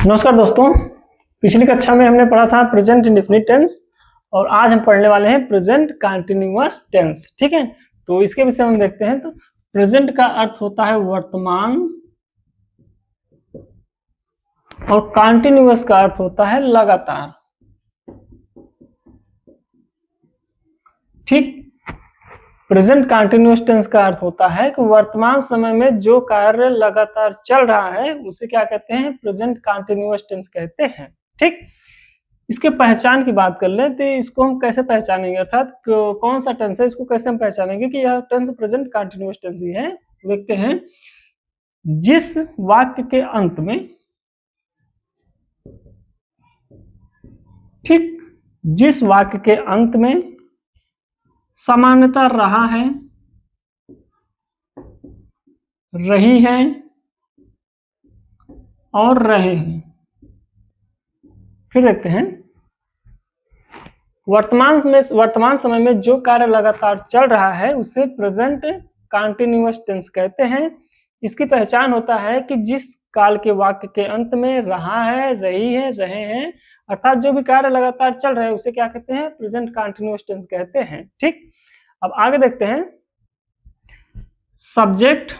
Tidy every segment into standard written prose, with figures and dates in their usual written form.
नमस्कार दोस्तों, पिछली कक्षा में हमने पढ़ा था प्रेजेंट इंडेफिनिट टेंस और आज हम पढ़ने वाले हैं प्रेजेंट कंटीन्यूअस टेंस। ठीक है, तो इसके विषय में हम देखते हैं। तो प्रेजेंट का अर्थ होता है वर्तमान और कंटीन्यूअस का अर्थ होता है लगातार। ठीक, प्रेजेंट कंटीन्यूअस टेंस का अर्थ होता है कि वर्तमान समय में जो कार्य लगातार चल रहा है उसे क्या कहते हैं? प्रेजेंट कंटीन्यूअस टेंस कहते हैं। ठीक, इसके पहचान की बात कर ले तो इसको हम कैसे पहचानेंगे, अर्थात कौन सा टेंस है, इसको कैसे हम पहचानेंगे कि यह टेंस प्रेजेंट कंटीन्यूअस टेंस ही है। देखते हैं, जिस वाक्य के अंत में, ठीक, जिस वाक्य के अंत में सामान्यतः रहा है, रही है और रहे हैं। फिर देखते हैं, वर्तमान समय में जो कार्य लगातार चल रहा है उसे प्रेजेंट कंटीन्यूअस टेंस कहते हैं। इसकी पहचान होता है कि जिस काल के वाक्य के अंत में रहा है, रही है, रहे हैं, अर्थात जो भी कार्य लगातार चल रहे हैं उसे क्या कहते हैं? प्रेजेंट कंटीन्यूअस टेंस कहते हैं। ठीक, अब आगे देखते हैं, सब्जेक्ट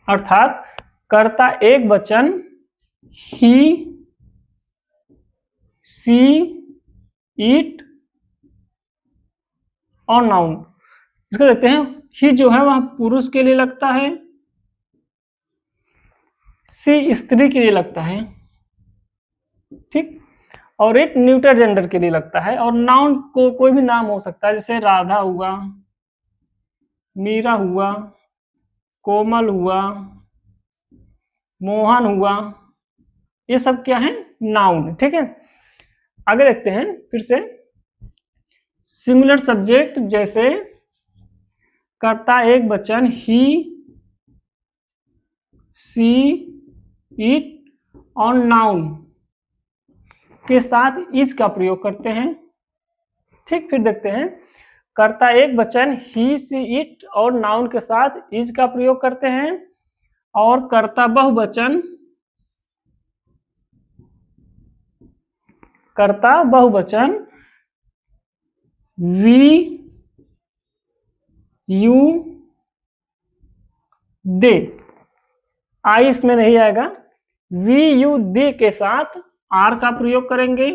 अर्थात कर्ता एक वचन ही, सी, इट और नाउन। इसको देखते हैं, ही जो है वह पुरुष के लिए लगता है, सी स्त्री के लिए लगता है, ठीक, और इट न्यूटर जेंडर के लिए लगता है। और नाउन को कोई भी नाम हो सकता है, जैसे राधा हुआ, मीरा हुआ, कोमल हुआ, मोहन हुआ, ये सब क्या है? नाउन। ठीक है, आगे देखते हैं फिर से, सिंगुलर सब्जेक्ट जैसे कर्ता एक वचन ही, सी, इट और नाउन के साथ इज का प्रयोग करते हैं। ठीक, फिर देखते हैं, कर्ता एक वचन ही, सी, इट और नाउन के साथ इज का प्रयोग करते हैं। और कर्ता बहुवचन, वी, यू, दे, आई इसमें नहीं आएगा, वी, यू, दे के साथ आर का प्रयोग करेंगे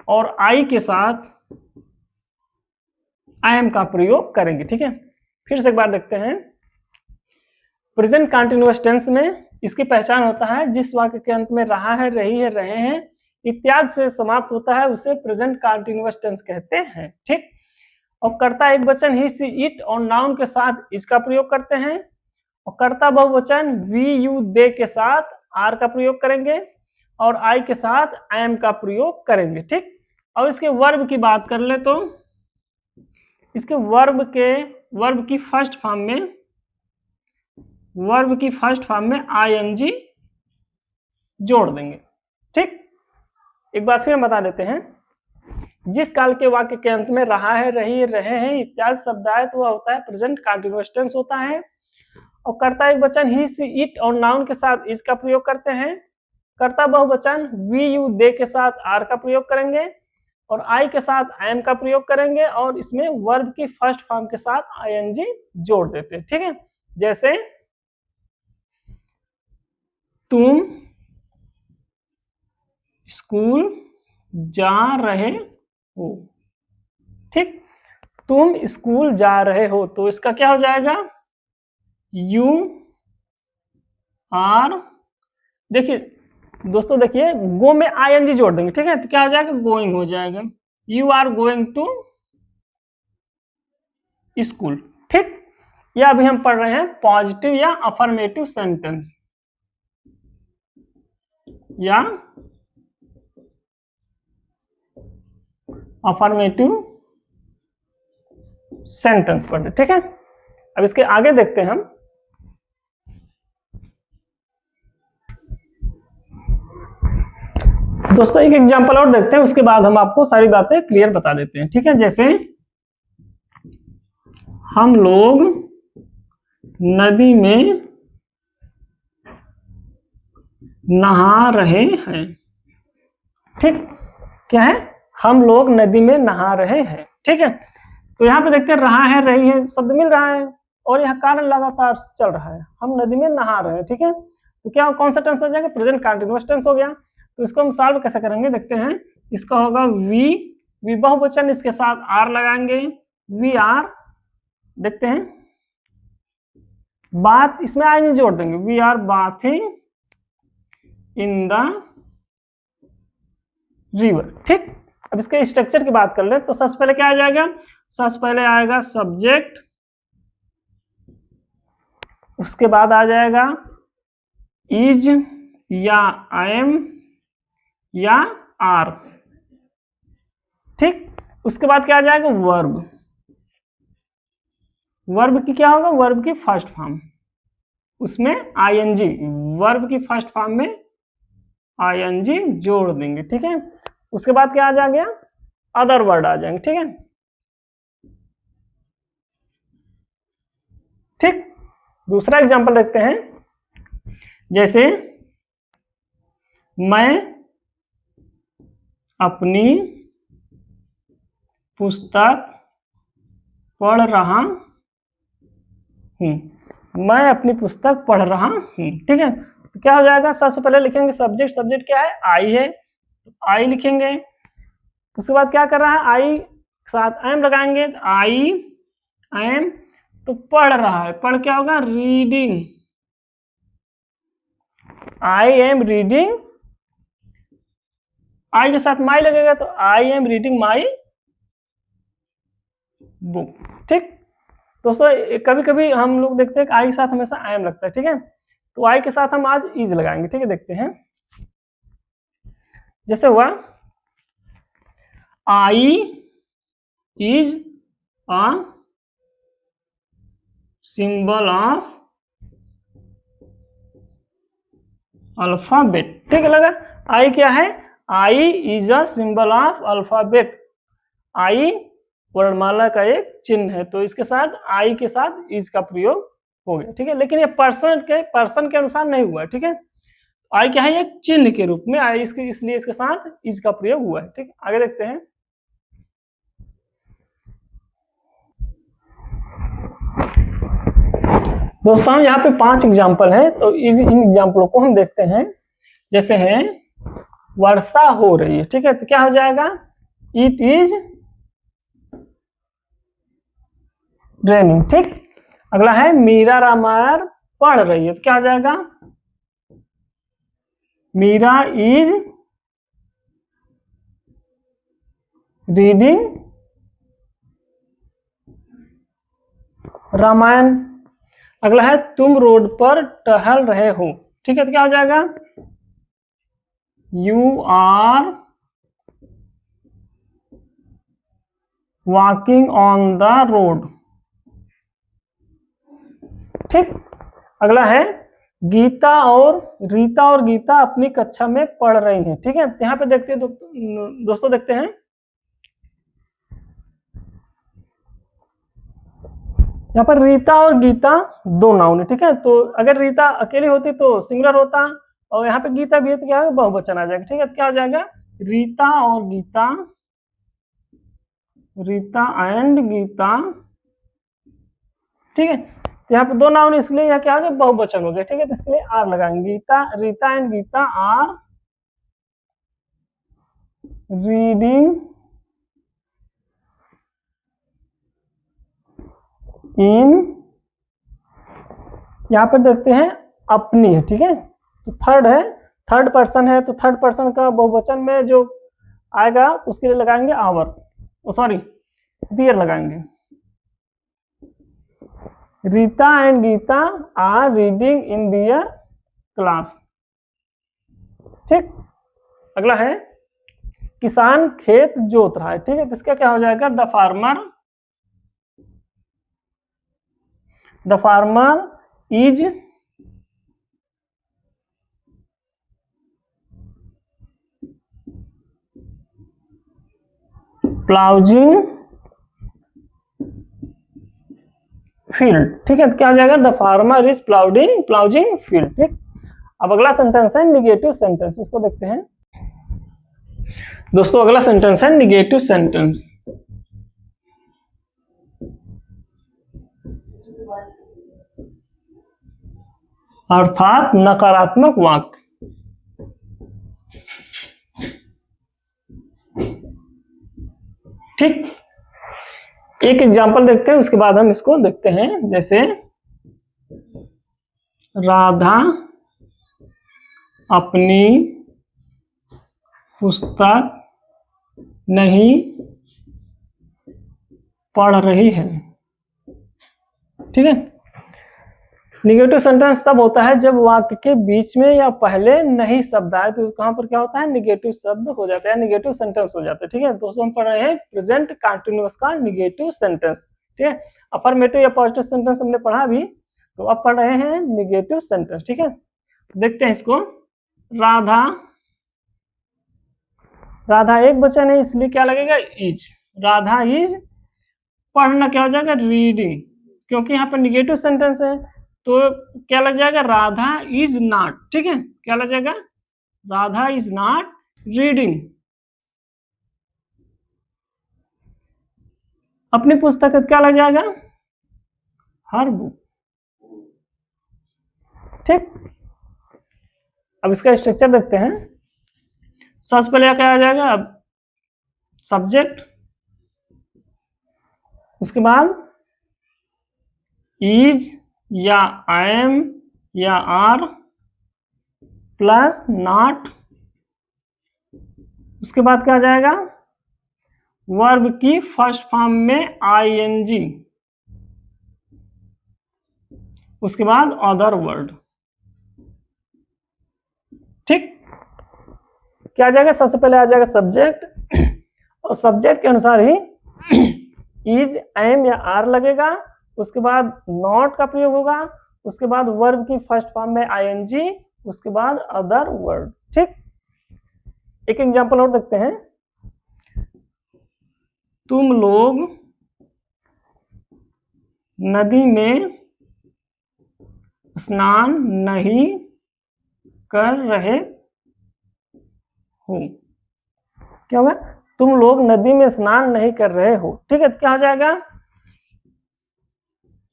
और आई के साथ आई एम का प्रयोग करेंगे। ठीक है, फिर से एक बार देखते हैं, प्रेजेंट कंटीन्यूअस टेंस में इसकी पहचान होता है जिस वाक्य के अंत में रहा है, रही है, रहे हैं इत्यादि से समाप्त होता है उसे प्रेजेंट कंटीन्यूअस टेंस कहते हैं। ठीक, और कर्ता एक वचन ही, सी, इट और नाउन के साथ इसका प्रयोग करते हैं। और कर्ता बहुवचन वी, यू, दे के साथ आर का प्रयोग करेंगे और आई के साथ आई एम का प्रयोग करेंगे। ठीक, और इसके वर्ब की बात कर ले तो इसके वर्ब की फर्स्ट फॉर्म में आईएनजी जोड़ देंगे। ठीक, एक बार फिर हम बता देते हैं, जिस काल के वाक्य के अंत में रहा है, रही है, रहे हैं इत्यादि शब्द आए तो वह होता है प्रेजेंट कंटीन्यूअस टेंस होता है। और कर्ता एक वचन ही, सी, इट और नाउन के साथ इज का प्रयोग करते हैं। कर्ता बहुवचन वी, यू, दे के साथ आर का प्रयोग करेंगे और आई के साथ आई एम का प्रयोग करेंगे और इसमें वर्ब की फर्स्ट फॉर्म के साथ आईएनजी जोड़ देते हैं। ठीक है, जैसे तुम स्कूल जा रहे हो। ठीक, तुम स्कूल जा रहे हो तो इसका क्या हो जाएगा? यू आर, देखिए दोस्तों, देखिए गो में आईएनजी जोड़ देंगे। ठीक है, तो क्या हो जाएगा? गोइंग हो जाएगा, you are going to school. ठीक, या अभी हम पढ़ रहे हैं पॉजिटिव या अफर्मेटिव सेंटेंस या अफर्मेटिव सेंटेंस पढ़ रहे। ठीक है, अब इसके आगे देखते हैं हम, दोस्तों एक एग्जांपल और देखते हैं, उसके बाद हम आपको सारी बातें क्लियर बता देते हैं। ठीक है, जैसे हम लोग नदी में नहा रहे हैं। ठीक, क्या है, हम लोग नदी में नहा रहे हैं। ठीक है, तो यहाँ पे देखते हैं रहा है, रही है, शब्द मिल रहा है और यह कारण लगातार चल रहा है, हम नदी में नहा रहे हैं। ठीक है, तो क्या कौन सा टेंस हो जाएगा, प्रेजेंट कंटीन्यूअस टेंस हो गया। तो इसको हम सॉल्व कैसे करेंगे देखते हैं। इसका होगा वी बहुवचन, इसके साथ आर लगाएंगे, वी आर। देखते हैं, बात, इसमें आई नहीं जोड़ देंगे, we are bathing in the river. ठीक, अब इसके स्ट्रक्चर की बात कर ले तो सबसे पहले क्या आ जाएगा, सबसे पहले आएगा सब्जेक्ट, उसके बाद आ जाएगा इज या एम या आर। ठीक, उसके बाद क्या आ जाएगा वर्ब, वर्ब की क्या होगा, वर्ब की फर्स्ट फॉर्म, उसमें आईएनजी, वर्ब की फर्स्ट फॉर्म में आईएनजी जोड़ देंगे। ठीक है, उसके बाद क्या आ जाएगा, अदर वर्ड आ जाएंगे। ठीक है, ठीक, दूसरा एग्जांपल देखते हैं। जैसे मैं अपनी पुस्तक पढ़ रहा हूँ, मैं अपनी पुस्तक पढ़ रहा हूँ। ठीक है, तो क्या हो जाएगा, सबसे पहले लिखेंगे सब्जेक्ट, सब्जेक्ट क्या है, आई है, आई लिखेंगे। उसके बाद क्या कर रहा है, आई साथ एम लगाएंगे, आई एम, तो पढ़ रहा है, पढ़ क्या होगा, रीडिंग, आई एम रीडिंग, आई के साथ माई लगेगा तो I am reading my book. ठीक दोस्तों, कभी कभी हम लोग देखते हैं कि आई के साथ हमेशा आई एम लगता है। ठीक है, तो आई के साथ हम आज इज लगाएंगे। ठीक है, देखते हैं, जैसे हुआ I is a symbol of alphabet. ठीक है, लगा, आई क्या है, I is a symbol of alphabet, I वर्णमाला का एक चिन्ह है, तो इसके साथ आई के साथ इज का प्रयोग हो गया। ठीक है, लेकिन ये पर्सन के अनुसार नहीं हुआ है। ठीक है, आई क्या है, एक चिन्ह के रूप में आई, इसके इसलिए इसके साथ इज का प्रयोग हुआ है। ठीक है, आगे देखते हैं। दोस्तों हम यहाँ पे 5 एग्जाम्पल है, तो इन एग्जाम्पलों को हम देखते हैं। जैसे है वर्षा हो रही है। ठीक है, तो क्या हो जाएगा, इट इज रेनिंग। ठीक, अगला है मीरा रामायण पढ़ रही है, तो क्या हो जाएगा, मीरा इज रीडिंग रामायण। अगला है तुम रोड पर टहल रहे हो। ठीक है, तो क्या हो जाएगा, you are walking on the road. ठीक, अगला है रीता और गीता अपनी कक्षा में पढ़ रही हैं। ठीक है, यहाँ पे देखते हैं दोस्तों देखते हैं, यहाँ पर रीता और गीता दो नाउन है। ठीक है, तो अगर रीता अकेली होती तो सिंगुलर होता, और यहाँ पे गीता भी है तो क्या है, बहुवचन आ जाएगा। ठीक है, तो क्या हो जाएगा, रीता और गीता, रीता एंड गीता। ठीक है, तो यहाँ पे दो नाउन इसलिए यहाँ क्या हो जाए, बहुवचन हो गया। ठीक है, तो इसके लिए आर लगाएंगे, Gita, Rita and Gita are reading in, यहाँ पर देखते हैं अपनी है। ठीक है, तो थर्ड है, थर्ड पर्सन है, तो थर्ड पर्सन का बहुवचन में जो आएगा उसके लिए लगाएंगे आवर, सॉरी दियर लगाएंगे। Rita and Gita are reading in their class. ठीक, अगला है किसान खेत जोत रहा है। ठीक है, तो इसका क्या हो जाएगा, द फार्मर इज प्लाउजिंग फील्ड। ठीक है, तो क्या हो जाएगा, द फार्मर इज प्लाउजिंग फील्ड। ठीक, अब अगला सेंटेंस है निगेटिव सेंटेंस, इसको देखते हैं दोस्तों। अगला सेंटेंस है निगेटिव सेंटेंस। अर्थात नकारात्मक वाक्य। ठीक, एक एग्जांपल देखते हैं, उसके बाद हम इसको देखते हैं। जैसे राधा अपनी पुस्तक नहीं पढ़ रही है। ठीक है, निगेटिव सेंटेंस तब होता है जब वाक्य के बीच में या पहले नहीं शब्द आए, तो कहां पर क्या होता है, निगेटिव शब्द हो जाता है, निगेटिव सेंटेंस हो जाता है। ठीक है दोस्तों, हम पढ़ रहे हैं प्रेजेंट कंटीन्यूअस का निगेटिव सेंटेंस। ठीक है, अफर्मेटिव या पॉजिटिव सेंटेंस हमने पढ़ा भी, तो अब पढ़ रहे हैं निगेटिव सेंटेंस। ठीक है, देखते हैं इसको। राधा एक वचन है, इसलिए क्या लगेगा, इज। राधा इज, पढ़ना क्या हो जाएगा, रीडिंग, क्योंकि यहाँ पर निगेटिव सेंटेंस है तो क्या लग जाएगा, राधा इज नॉट। ठीक है, क्या लग जाएगा, राधा इज नॉट रीडिंग। अपनी पुस्तक क्या लग जाएगा, हर बुक। ठीक, अब इसका स्ट्रक्चर देखते हैं। सबसे पहले क्या आ जाएगा, अब सब्जेक्ट, उसके बाद इज या एम या आर प्लस नॉट, उसके बाद क्या आ जाएगा, वर्ब की फर्स्ट फॉर्म में आईएनजी, उसके बाद अदर वर्ड। ठीक, क्या आ जाएगा, सबसे पहले आ जाएगा सब्जेक्ट, और सब्जेक्ट के अनुसार ही इज, एम या आर लगेगा, उसके बाद नॉट का प्रयोग होगा, उसके बाद वर्ब की फर्स्ट फॉर्म में आईएनजी, उसके बाद अदर वर्ड। ठीक, एक एग्जांपल और देखते हैं। तुम लोग नदी में स्नान नहीं कर रहे हो। क्या होगा, तुम लोग नदी में स्नान नहीं कर रहे हो। ठीक है, क्या हो जाएगा,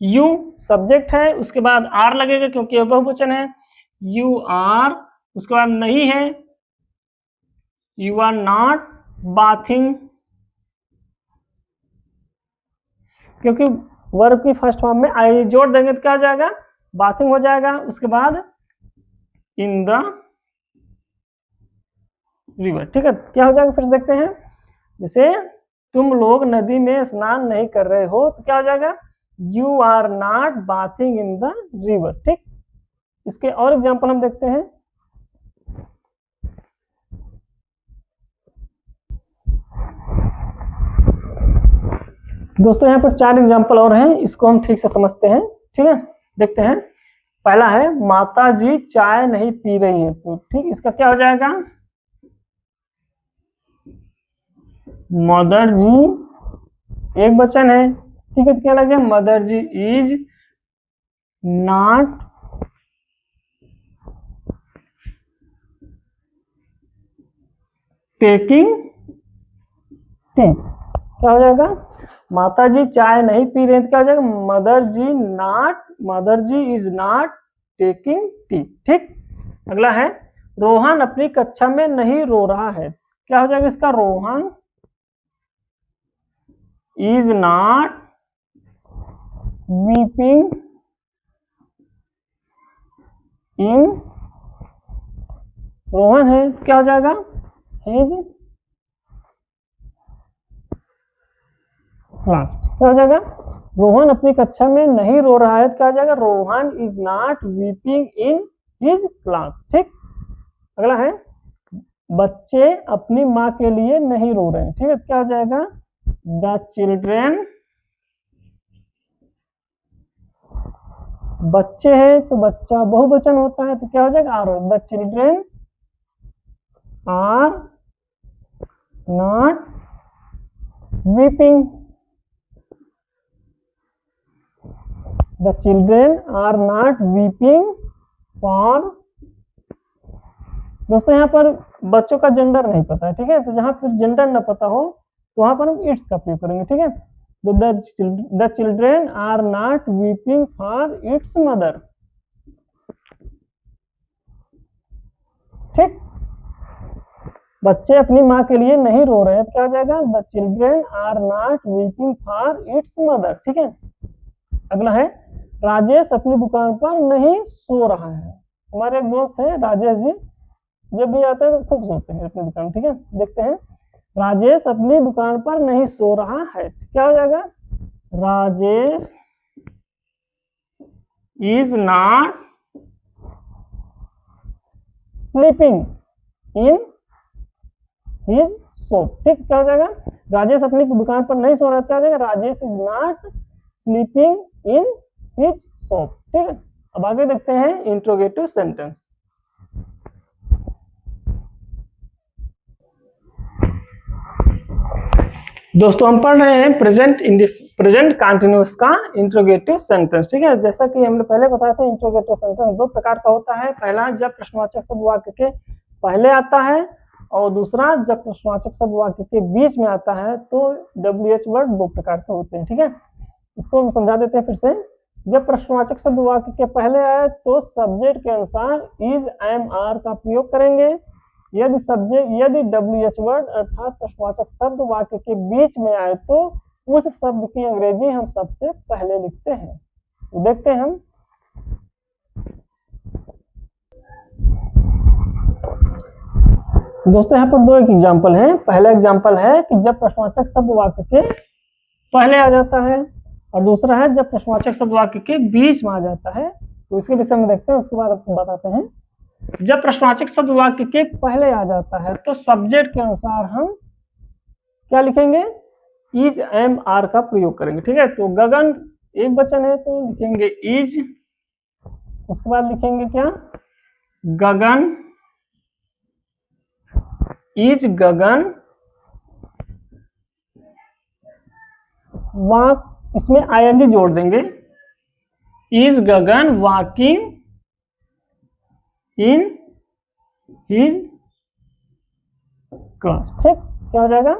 यू सब्जेक्ट है, उसके बाद आर लगेगा क्योंकि यह बहुवचन है, यू आर, उसके बाद नहीं है, यू आर नॉट बाथिंग, क्योंकि वर्ब की फर्स्ट फॉर्म में आई जोड़ देंगे तो क्या हो जाएगा, बाथिंग हो जाएगा। उसके बाद इन द रिवर। ठीक है, क्या हो जाएगा, फिर देखते हैं। जैसे तुम लोग नदी में स्नान नहीं कर रहे हो, तो क्या हो जाएगा, you are not bathing in the river. ठीक, इसके और एग्जांपल हम देखते हैं। दोस्तों यहाँ पर 4 एग्जांपल और हैं, इसको हम ठीक से समझते हैं। ठीक है, देखते हैं। पहला है, माता जी चाय नहीं पी रही है, तो ठीक, इसका क्या हो जाएगा, मदर जी एक वचन है। ठीक है, क्या लग जाए, mother ji is not taking tea. क्या हो जाएगा, माता जी चाय नहीं पी रहे, तो क्या हो जाएगा, mother ji is not taking tea. ठीक, अगला है, रोहन अपनी कक्षा में नहीं रो रहा है। क्या हो जाएगा इसका, रोहन इज नॉट वीपिंग इन, रोहन है, क्या हो जाएगा, हिज क्लास। क्या हो जाएगा, रोहन अपनी कक्षा में नहीं रो रहा है, क्या हो जाएगा, Rohan is not weeping in his class. ठीक, अगला है, बच्चे अपनी माँ के लिए नहीं रो रहे हैं। ठीक है, क्या हो जाएगा, द चिल्ड्रेन, बच्चे है तो बच्चा बहुवचन होता है, तो क्या हो जाएगा, are. The children are not weeping, the children are not weeping for दोस्तों यहाँ पर बच्चों का जेंडर नहीं पता है, ठीक है, तो जहाँ फिर जेंडर ना पता हो तो वहां पर हम इट्स का प्रयोग करेंगे, ठीक है। तो the children are not weeping for its mother, ठीक, बच्चे अपनी माँ के लिए नहीं रो रहे हैं, क्या हो जाएगा, the children are not weeping for its mother, ठीक है। अगला है राजेश अपनी दुकान पर नहीं सो रहा है। हमारे एक दोस्त है राजेश जी, जब भी आते हैं तो खूब सोते हैं अपनी दुकान, ठीक है। देखते हैं, राजेश अपनी दुकान पर नहीं सो रहा है, क्या हो जाएगा, Rajesh is not sleeping in his shop, ठीक, क्या हो जाएगा, राजेश अपनी दुकान पर नहीं सो रहा है, क्या हो जाएगा, Rajesh is not sleeping in his shop, ठीक है। अब आगे देखते हैं इंट्रोगेटिव सेंटेंस। दोस्तों हम पढ़ रहे हैं प्रेजेंट कंटिन्यूअस का इंट्रोगेटिव सेंटेंस, ठीक है। जैसा कि हमने पहले बताया था, इंट्रोगेटिव सेंटेंस दो प्रकार का होता है। पहला जब प्रश्नवाचक शब्द वाक्य के पहले आता है, और दूसरा जब प्रश्नवाचक शब्द वाक्य के बीच में आता है। तो WH वर्ड दो प्रकार के होते हैं, ठीक है। इसको हम समझा देते हैं फिर से। जब प्रश्नवाचक शब्द वाक्य के पहले आए तो सब्जेक्ट के अनुसार इज, एम, आर का प्रयोग करेंगे। यदि WH वर्ड अर्थात प्रश्नवाचक शब्द वाक्य के बीच में आए तो उस शब्द की अंग्रेजी हम सबसे पहले लिखते हैं। तो देखते हैं हम, दोस्तों यहाँ पर दो एक एग्जाम्पल है। पहला एग्जाम्पल है कि जब प्रश्नवाचक शब्द वाक्य के पहले आ जाता है, और दूसरा है जब प्रश्नवाचक शब्द वाक्य के बीच में आ जाता है। तो इसके विषय में देखते हैं, उसके बाद आपको बताते हैं। जब प्रश्नवाचक शब्द वाक्य के पहले आ जाता है तो सब्जेक्ट के अनुसार हम क्या लिखेंगे, इज, एम, आर का प्रयोग करेंगे, ठीक है। तो गगन एक वचन है तो लिखेंगे इज, उसके बाद लिखेंगे क्या, गगन, इज गगन वॉक, इसमें आईएनजी जोड़ देंगे, is Gagan walking in his class, ठीक, क्या हो जाएगा,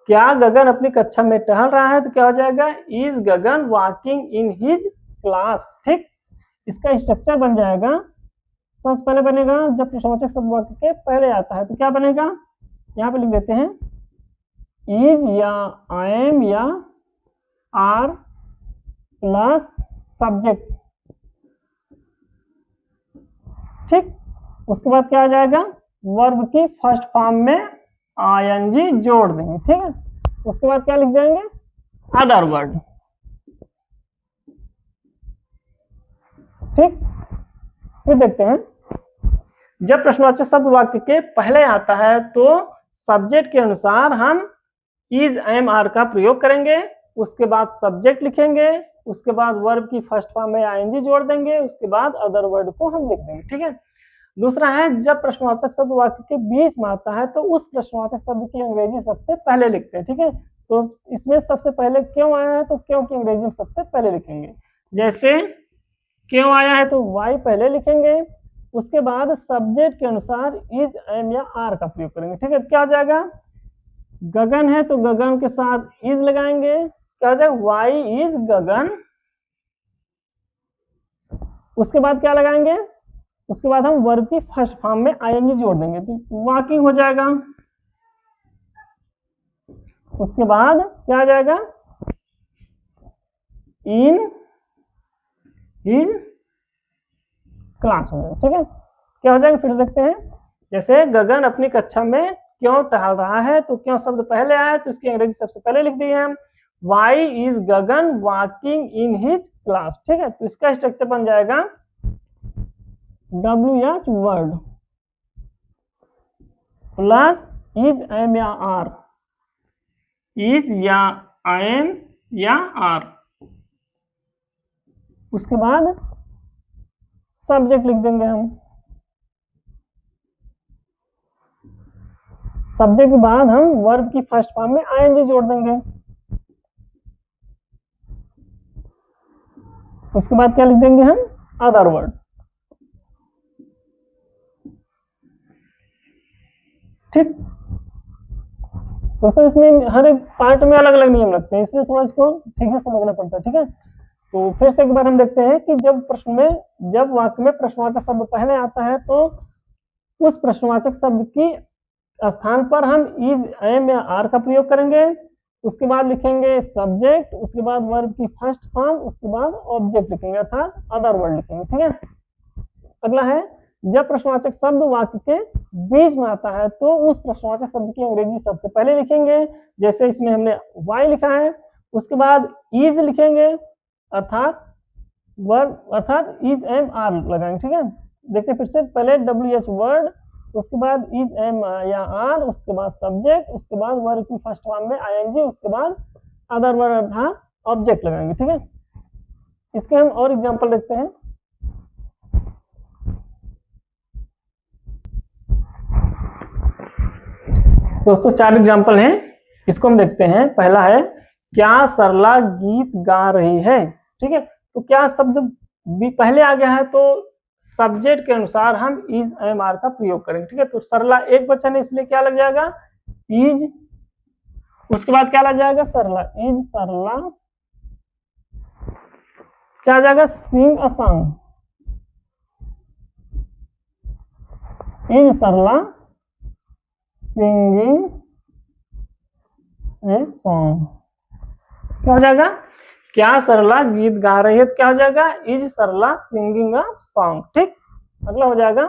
क्या गगन अपनी कक्षा में टहल रहा है, तो क्या हो जाएगा, is Gagan walking in his class, ठीक। इसका स्ट्रक्चर बन जाएगा, सबसे पहले बनेगा जब प्रश्नवाचक शब्द वाक्य के पहले आता है तो क्या बनेगा, यहाँ पे लिख देते हैं इज या आई एम या आर प्लस सब्जेक्ट, ठीक। उसके बाद क्या आ जाएगा, वर्ब की फर्स्ट फॉर्म में आईएनजी जोड़ देंगे, ठीक है। उसके बाद क्या लिख देंगे, अदर वर्ड, ठीक। फिर देखते हैं, जब प्रश्नवाचक शब्द वाक्य के पहले आता है तो सब्जेक्ट के अनुसार हम इज, एम, आर का प्रयोग करेंगे। उसके बाद सब्जेक्ट लिखेंगे, उसके बाद वर्ब की फर्स्ट फॉर्म में आईएनजी जोड़ देंगे, उसके बाद अदर वर्ड को हम लिख देंगे, ठीक है। दूसरा है जब प्रश्नवाचक शब्द वाक्य के बीच में आता है तो उस प्रश्नवाचक शब्द की अंग्रेजी सबसे पहले लिखते हैं, ठीक है। तो इसमें सबसे पहले क्यों आया है तो क्यों की अंग्रेजी में सबसे पहले लिखेंगे। जैसे क्यों आया है तो वाई पहले लिखेंगे, उसके बाद सब्जेक्ट के अनुसार इज, एम या आर का प्रयोग करेंगे, ठीक है। क्या हो जाएगा, गगन है तो गगन के साथ इज लगाएंगे, क्या हो जाएगा, वाई इज गगन। उसके बाद क्या लगाएंगे, उसके बाद हम वर्ब की फर्स्ट फॉर्म में आईएनजी जोड़ देंगे तो वॉकिंग हो जाएगा। उसके बाद क्या आ जाएगा, इन हिज क्लास हो जाएगा, ठीक है। क्या हो जाएगा, फिर देखते हैं। जैसे गगन अपनी कक्षा में क्यों टहल रहा है तो क्यों शब्द पहले आया तो इसकी अंग्रेजी सबसे पहले लिख दी है, why is Gagan walking in his class, ठीक है। तो इसका स्ट्रक्चर बन जाएगा WH word plus is, am या आर, इज या आई एम या आर, उसके बाद सब्जेक्ट लिख देंगे हम, सब्जेक्ट के बाद हम वर्ब की फर्स्ट फॉर्म में आईएनजी जोड़ देंगे। उसके बाद क्या लिख देंगे हम, अदर वर्ड। ठीक। दोस्तों इसमें हर एक पार्ट में अलग अलग नियम लगते हैं, इसलिए थोड़ा इसको ठीक से समझना पड़ता है, ठीक है। तो फिर से एक बार हम देखते हैं कि जब वाक्य में प्रश्नवाचक शब्द पहले आता है तो उस प्रश्नवाचक शब्द की स्थान पर हम इज, एम या आर का प्रयोग करेंगे। उसके बाद लिखेंगे सब्जेक्ट, उसके बाद वर्ब की फर्स्ट फॉर्म, उसके बाद ऑब्जेक्ट लिखेंगे अर्थात अदर वर्ड लिखेंगे, ठीक है। अगला है जब प्रश्नवाचक शब्द वाक्य के बीच में आता है तो उस प्रश्नवाचक शब्द की अंग्रेजी सबसे पहले लिखेंगे, जैसे इसमें हमने वाई लिखा है। उसके बाद इज लिखेंगे अर्थात वर्ब अर्थात इज, एम, आर लगाएंगे, ठीक है। देखते फिर से, पहले WH वर्ड, उसके बाद इज, एम या आर, उसके बाद सब्जेक्ट, उसके बाद वर्ब की फर्स्ट फॉर्म में ING, उसके बाद अदर वर्ड अर्थात ऑब्जेक्ट लगाएंगे, ठीक है। इसके हम और एग्जांपल देखते हैं। दोस्तों 4 एग्जांपल हैं, इसको हम देखते हैं। पहला है क्या सरला गीत गा रही है, ठीक है। तो क्या शब्द भी पहले आ गया है तो सब्जेक्ट के अनुसार हम इज, एम, आर का प्रयोग करेंगे, ठीक है। तो सरला एक वचन है इसलिए क्या लग जाएगा इज, उसके बाद क्या लग जाएगा सरला, इज सरला, क्या आ जाएगा sing a song, is Sarla singing a song. क्या हो जाएगा, क्या सरला गीत गा रही है तो क्या हो जाएगा is Sarla singing a song, ठीक। अगला हो जाएगा,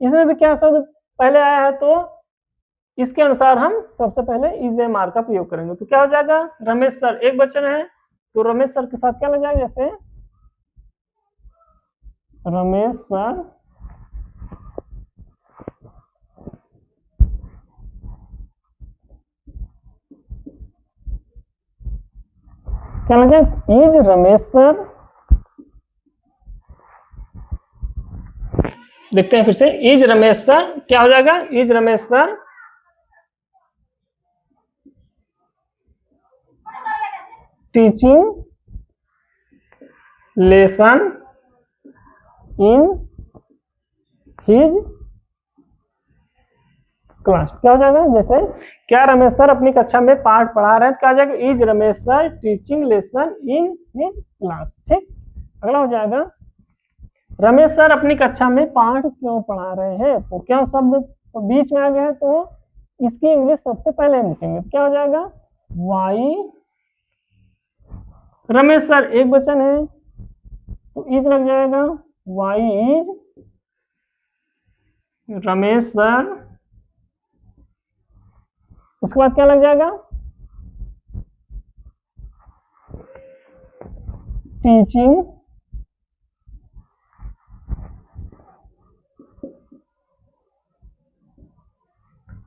इसमें भी क्या शब्द पहले आया है तो इसके अनुसार हम सबसे पहले इज, एम, आर का प्रयोग करेंगे। तो क्या हो जाएगा रमेश सर, एक वचन है तो रमेश सर के साथ क्या लग जाएगा, जैसे रमेश सर क्या लग जाए इज रमेश सर। देखते हैं फिर से, इज रमेश सर, क्या हो जाएगा is Ramesh sir teaching lesson in his class. क्या हो जाएगा, जैसे क्या रमेश सर अपनी कक्षा में पाठ पढ़ा रहे हैं, क्या हो जाएगा is Ramesh sir teaching lesson in his class, ठीक। अगला हो जाएगा रमेश सर अपनी कक्षा में पाठ क्यों पढ़ा रहे हैं, तो क्यों शब्द तो बीच में आ गया है तो इसकी इंग्लिश सबसे पहले हम लिखेंगे। क्या हो जाएगा वाई, रमेश सर एक वचन है तो इज लग जाएगा वाई इज रमेश सर, उसके बाद क्या लग जाएगा teaching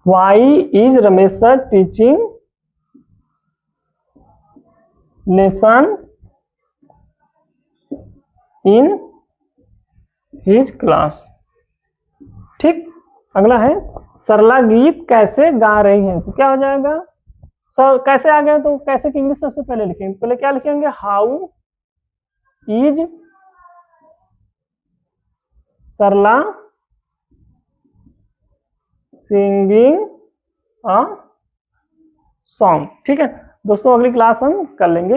why is Ramesh sir teaching lesson in his class, ठीक। अगला है सरला गीत कैसे गा रही है, तो क्या हो जाएगा सर कैसे आ गए तो कैसे की इंग्लिश सबसे पहले लिखेंगे, पहले क्या लिखेंगे how is Sarla singing a song, ठीक है। दोस्तों अगली क्लास हम कर लेंगे।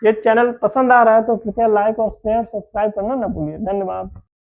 ये चैनल पसंद आ रहा है तो कृपया लाइक और शेयर सब्सक्राइब करना न भूलिए। धन्यवाद।